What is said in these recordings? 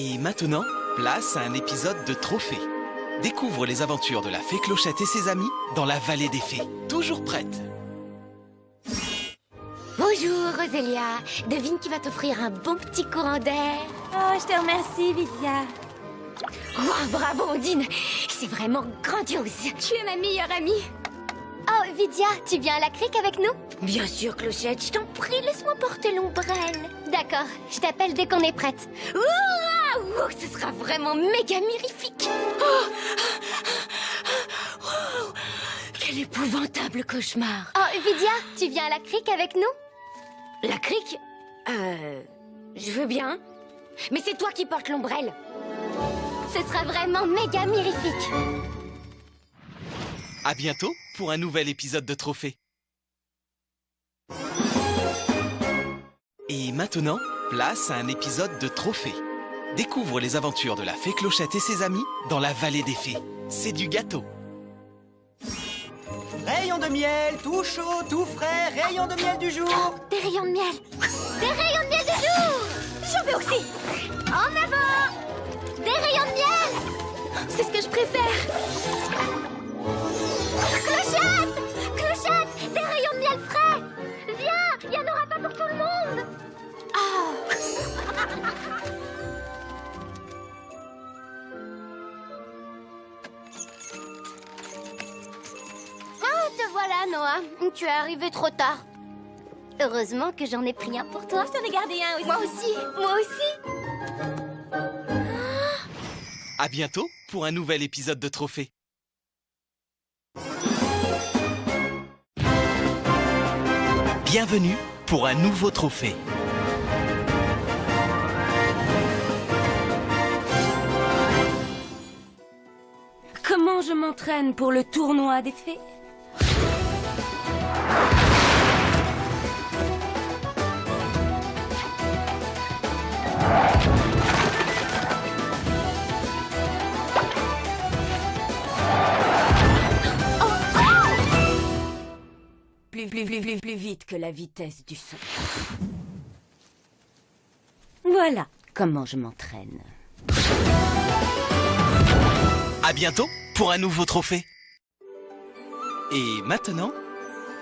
Et maintenant, place à un épisode de Trophée. Découvre les aventures de la fée Clochette et ses amis dans la vallée des fées. Toujours prête. Bonjour Rosélia, devine qui va t'offrir un bon petit courant d'air. Oh, je te remercie, Vidia. Oh, bravo Ondine, c'est vraiment grandiose. Tu es ma meilleure amie. Oh, Vidia, tu viens à la crique avec nous? Bien sûr, Clochette, je t'en prie, laisse-moi porter l'ombrelle. D'accord, je t'appelle dès qu'on est prête. Ouh, ce sera vraiment méga mirifique. Oh, quel épouvantable cauchemar. Oh, Vidia, tu viens à la crique avec nous? La crique? Je veux bien. Mais c'est toi qui portes l'ombrelle. Ce sera vraiment méga mirifique. À bientôt pour un nouvel épisode de Trophée. Et maintenant, place à un épisode de Trophée. Découvre les aventures de la fée Clochette et ses amis dans la vallée des fées. C'est du gâteau. Rayons de miel, tout chaud, tout frais, rayons de miel du jour. Des rayons de miel. Des rayons de miel du jour. J'en veux aussi. En avant. Des rayons de miel. C'est ce que je préfère. Clochette! Clochette! Des rayons de miel frais. Viens, il n'y en aura pas pour tout le monde. Te voilà, Noah. Tu es arrivé trop tard. Heureusement que j'en ai pris un pour toi. Je t'en ai gardé un aussi. Moi aussi. Moi aussi. À bientôt pour un nouvel épisode de Trophée. Bienvenue pour un nouveau trophée. Comment je m'entraîne pour le tournoi des fées? Plus vite que la vitesse du son. Voilà comment je m'entraîne. À bientôt pour un nouveau trophée. Et maintenant,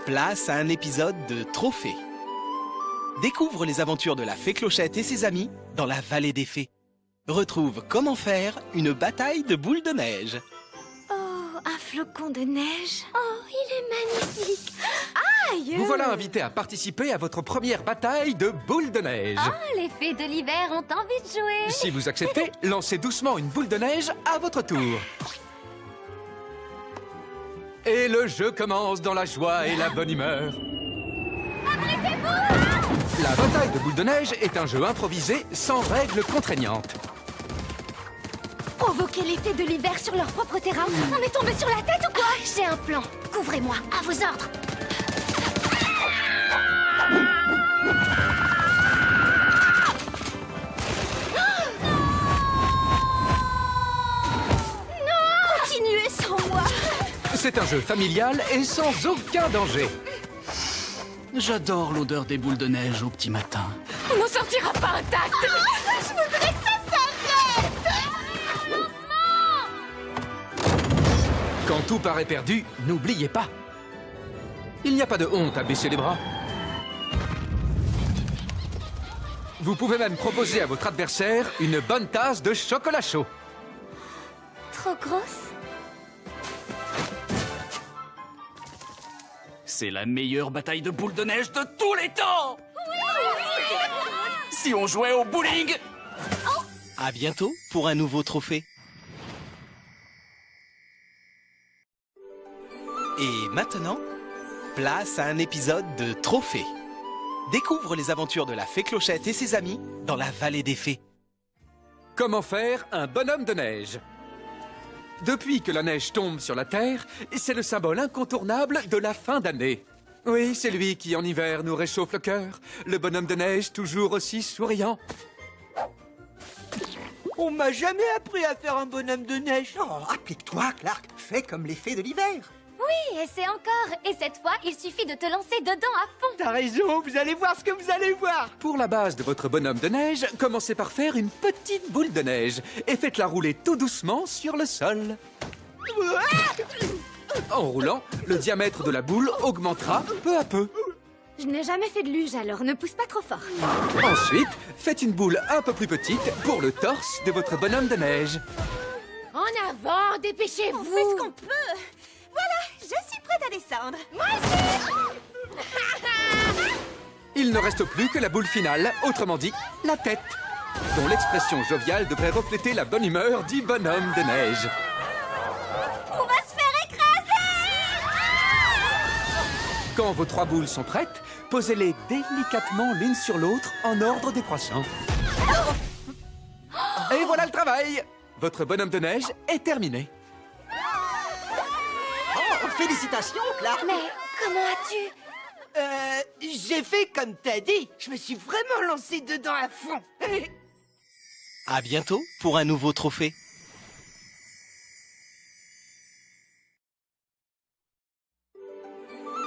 place à un épisode de Trophée. Découvre les aventures de la fée Clochette et ses amis dans la vallée des fées. Retrouve comment faire une bataille de boules de neige. Oh, un flocon de neige. Oh, il est magnifique. Aïe! Vous voilà invité à participer à votre première bataille de boules de neige. Oh, les fées de l'hiver ont envie de jouer. Si vous acceptez, lancez doucement une boule de neige à votre tour. Et le jeu commence dans la joie et la bonne humeur. Abritez-vous! La bataille de boules de neige est un jeu improvisé sans règles contraignantes. Provoquer les fées de l'hiver sur leur propre terrain. On est tombé sur la tête ou quoi? J'ai un plan. Couvrez-moi, à vos ordres. Non! Continuez sans moi. C'est un jeu familial et sans aucun danger. J'adore l'odeur des boules de neige au petit matin. On n'en sortira pas intact. Je voudrais que ça s'arrête. Quand tout paraît perdu, n'oubliez pas. Il n'y a pas de honte à baisser les bras. Vous pouvez même proposer à votre adversaire une bonne tasse de chocolat chaud. Trop grosse? C'est la meilleure bataille de boules de neige de tous les temps. Si on jouait au bowling. À bientôt pour un nouveau trophée. Et maintenant, place à un épisode de Trophée. Découvre les aventures de la fée Clochette et ses amis dans la vallée des fées. Comment faire un bonhomme de neige? Depuis que la neige tombe sur la Terre, c'est le symbole incontournable de la fin d'année. Oui, c'est lui qui, en hiver, nous réchauffe le cœur. Le bonhomme de neige, toujours aussi souriant. On m'a jamais appris à faire un bonhomme de neige. Oh, applique-toi, Clark. Fais comme les fées de l'hiver. Oui, essaie encore. Et cette fois, il suffit de te lancer dedans à fond. T'as raison, vous allez voir ce que vous allez voir. Pour la base de votre bonhomme de neige, commencez par faire une petite boule de neige et faites-la rouler tout doucement sur le sol. En roulant, le diamètre de la boule augmentera peu à peu. Je n'ai jamais fait de luge, alors ne pousse pas trop fort. Ensuite, faites une boule un peu plus petite pour le torse de votre bonhomme de neige. En avant, dépêchez-vous. On fait ce qu'on peut. Voilà, je suis prête à descendre. Il ne reste plus que la boule finale, autrement dit, la tête, dont l'expression joviale devrait refléter la bonne humeur du bonhomme de neige. On va se faire écraser. Quand vos 3 boules sont prêtes, posez-les délicatement l'une sur l'autre en ordre décroissant. Et voilà le travail! Votre bonhomme de neige est terminé. Oh, félicitations, Clark. Mais comment as-tu... J'ai fait comme t'as dit. Je me suis vraiment lancé dedans à fond. À bientôt pour un nouveau trophée.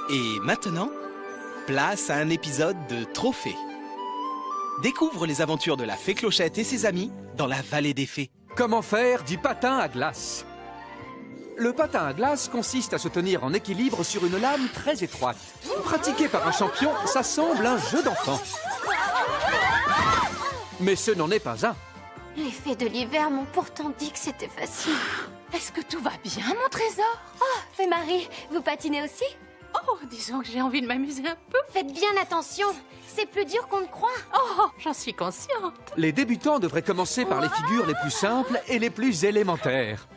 Et maintenant, place à un épisode de Trophée. Découvre les aventures de la fée Clochette et ses amis dans la vallée des fées. Comment faire du patin à glace? Le patin à glace consiste à se tenir en équilibre sur une lame très étroite. Pratiqué par un champion, ça semble un jeu d'enfant. Mais ce n'en est pas un. Les fées de l'hiver m'ont pourtant dit que c'était facile. Est-ce que tout va bien, mon trésor? Oh, Fée Marie, vous patinez aussi? Oh, disons que j'ai envie de m'amuser un peu. Faites bien attention, c'est plus dur qu'on ne croit. Oh, j'en suis consciente. Les débutants devraient commencer par les figures les plus simples et les plus élémentaires.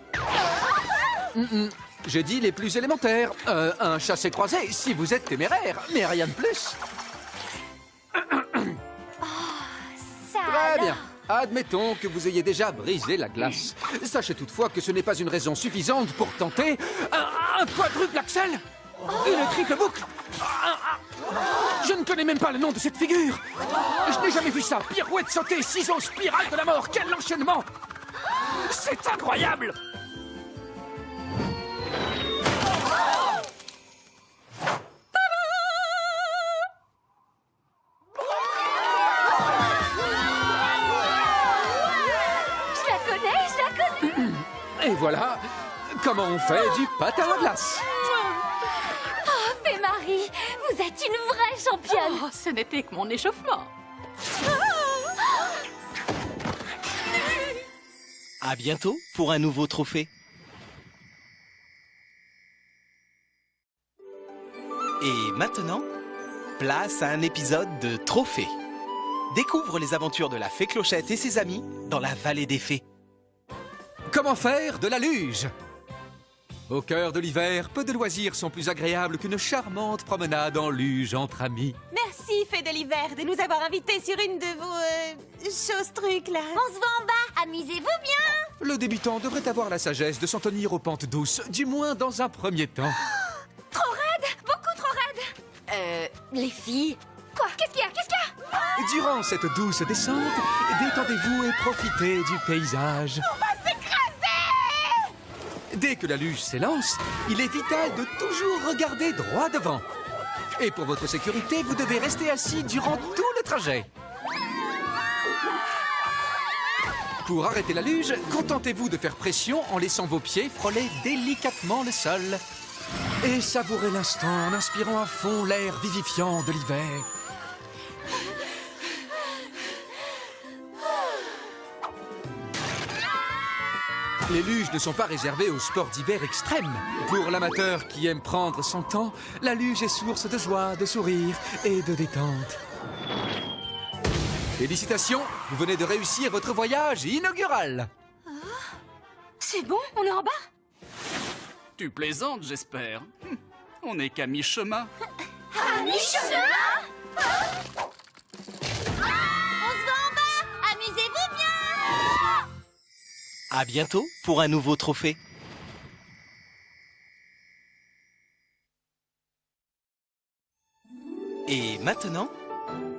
J'ai dit les plus élémentaires. Un chassé-croisé, si vous êtes téméraire, mais rien de plus. Ça Très alors. bien. Admettons que vous ayez déjà brisé la glace. Sachez toutefois que ce n'est pas une raison suffisante pour tenter un quadruple axel. Une triple boucle. Je ne connais même pas le nom de cette figure. Je n'ai jamais vu ça. Pirouette sautée, ciseaux, spirale de la mort. Quel enchaînement! C'est incroyable! Je la connais. Et voilà comment on fait du patin à glace. Oh, Fée Marie, vous êtes une vraie championne. Oh, ce n'était que mon échauffement. À bientôt pour un nouveau trophée. Et maintenant, place à un épisode de Trophée. Découvre les aventures de la fée Clochette et ses amis dans la vallée des fées. Comment faire de la luge? Au cœur de l'hiver, peu de loisirs sont plus agréables qu'une charmante promenade en luge entre amis. Merci, Fée de l'hiver, de nous avoir invités sur une de vos choses-trucs, là. On se voit en bas, amusez-vous bien. Le débutant devrait avoir la sagesse de s'en tenir aux pentes douces, du moins dans un premier temps. Trop raide, beaucoup trop raide. Les filles. Quoi? Qu'est-ce qu'il y a? Durant cette douce descente, détendez-vous et profitez du paysage. On va s'écraser! Dès que la luge s'élance, il est vital de toujours regarder droit devant. Et pour votre sécurité, vous devez rester assis durant tout le trajet. Pour arrêter la luge, contentez-vous de faire pression en laissant vos pieds frôler délicatement le sol. Et savourez l'instant en inspirant à fond l'air vivifiant de l'hiver. Les luges ne sont pas réservées aux sports d'hiver extrêmes. Pour l'amateur qui aime prendre son temps, la luge est source de joie, de sourire et de détente. Félicitations, vous venez de réussir votre voyage inaugural. C'est bon, on est en bas? Tu plaisantes, j'espère. On n'est qu'à mi-chemin. À mi-chemin? On se voit en bas, amusez-vous bien. À bientôt pour un nouveau trophée. Et maintenant,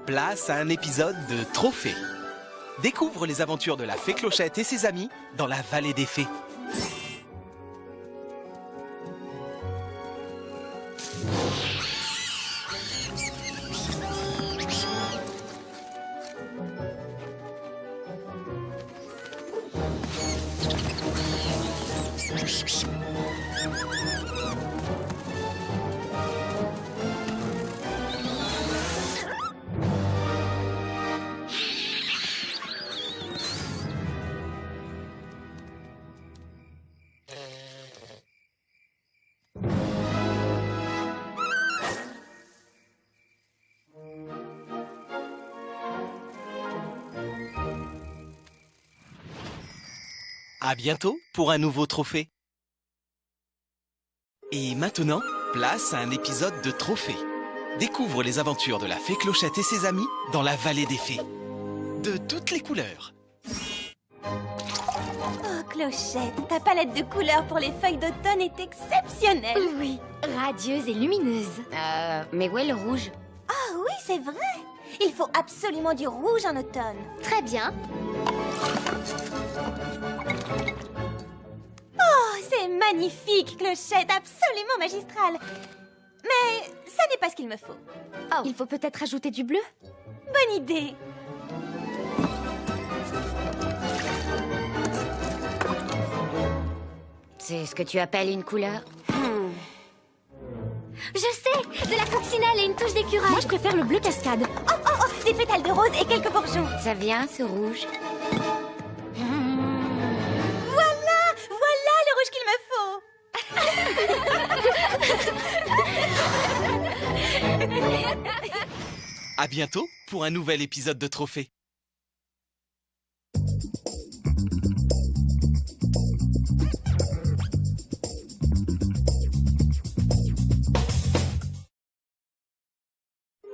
place à un épisode de Trophée. Découvre les aventures de la fée Clochette et ses amis dans la vallée des fées. À bientôt pour un nouveau trophée. Et maintenant, place à un épisode de Trophée. Découvre les aventures de la fée Clochette et ses amis dans la vallée des fées. De toutes les couleurs. Oh, Clochette, ta palette de couleurs pour les feuilles d'automne est exceptionnelle. Oui, radieuse et lumineuse. Mais où est le rouge? Ah oui, c'est vrai. Il faut absolument du rouge en automne. Très bien. Oh, c'est magnifique, Clochette, absolument magistral. Mais ça n'est pas ce qu'il me faut. Oh, il faut peut-être ajouter du bleu? Bonne idée. C'est ce que tu appelles une couleur? Je sais! De la coccinelle et une touche d'écureuil. Moi, je préfère le bleu cascade. Oh, oh, oh, des pétales de rose et quelques bourgeons. Ça vient, ce rouge? Voilà, voilà le rouge qu'il me faut. À bientôt pour un nouvel épisode de Trophée.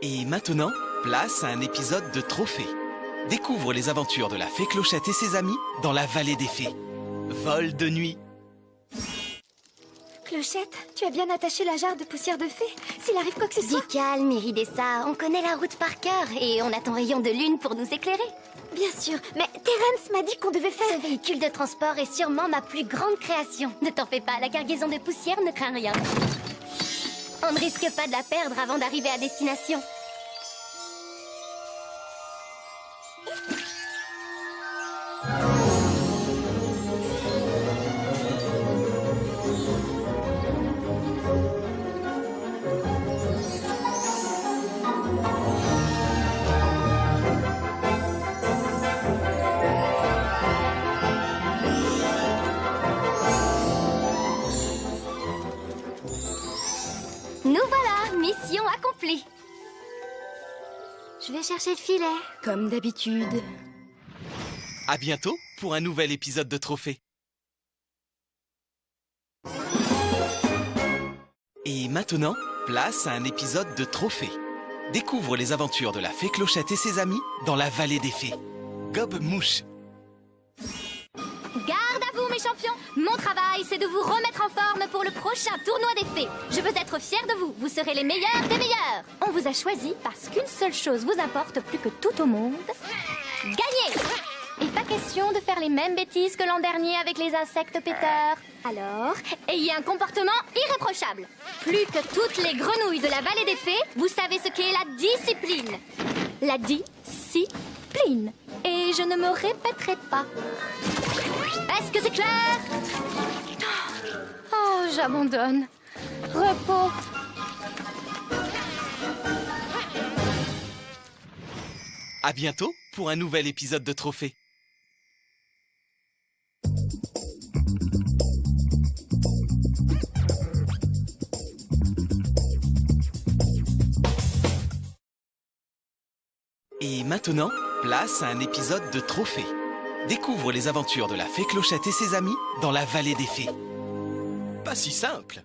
Et maintenant, place à un épisode de Trophée. Découvre les aventures de la fée Clochette et ses amis dans la vallée des fées. Vol de nuit. Clochette, tu as bien attaché la jarre de poussière de fée. S'il arrive quoi que ce soit... Dis calme, Iridessa. On connaît la route par cœur et on a ton rayon de lune pour nous éclairer. Bien sûr, mais Terence m'a dit qu'on devait faire... Ce véhicule de transport est sûrement ma plus grande création. Ne t'en fais pas, la cargaison de poussière ne craint rien. On ne risque pas de la perdre avant d'arriver à destination. Nous voilà, mission accomplie. Je vais chercher le filet, comme d'habitude. À bientôt pour un nouvel épisode de Trophée. Et maintenant, place à un épisode de Trophée. Découvre les aventures de la fée Clochette et ses amis dans la vallée des fées. Gobe-mouche. Garde à vous, mes champions! Mon travail, c'est de vous remettre en forme pour le prochain tournoi des fées. Je veux être fière de vous. Vous serez les meilleurs des meilleurs. On vous a choisi parce qu'une seule chose vous importe plus que tout au monde. Gagner! Et pas question de faire les mêmes bêtises que l'an dernier avec les insectes péteurs. Alors, ayez un comportement irréprochable. Plus que toutes les grenouilles de la vallée des fées, vous savez ce qu'est la discipline. La discipline. Et je ne me répéterai pas. Est-ce que c'est clair? Oh, j'abandonne. Repos. À bientôt pour un nouvel épisode de Trophée. Et maintenant, place à un épisode de Trophée. Découvre les aventures de la fée Clochette et ses amis dans la vallée des fées. Pas si simple.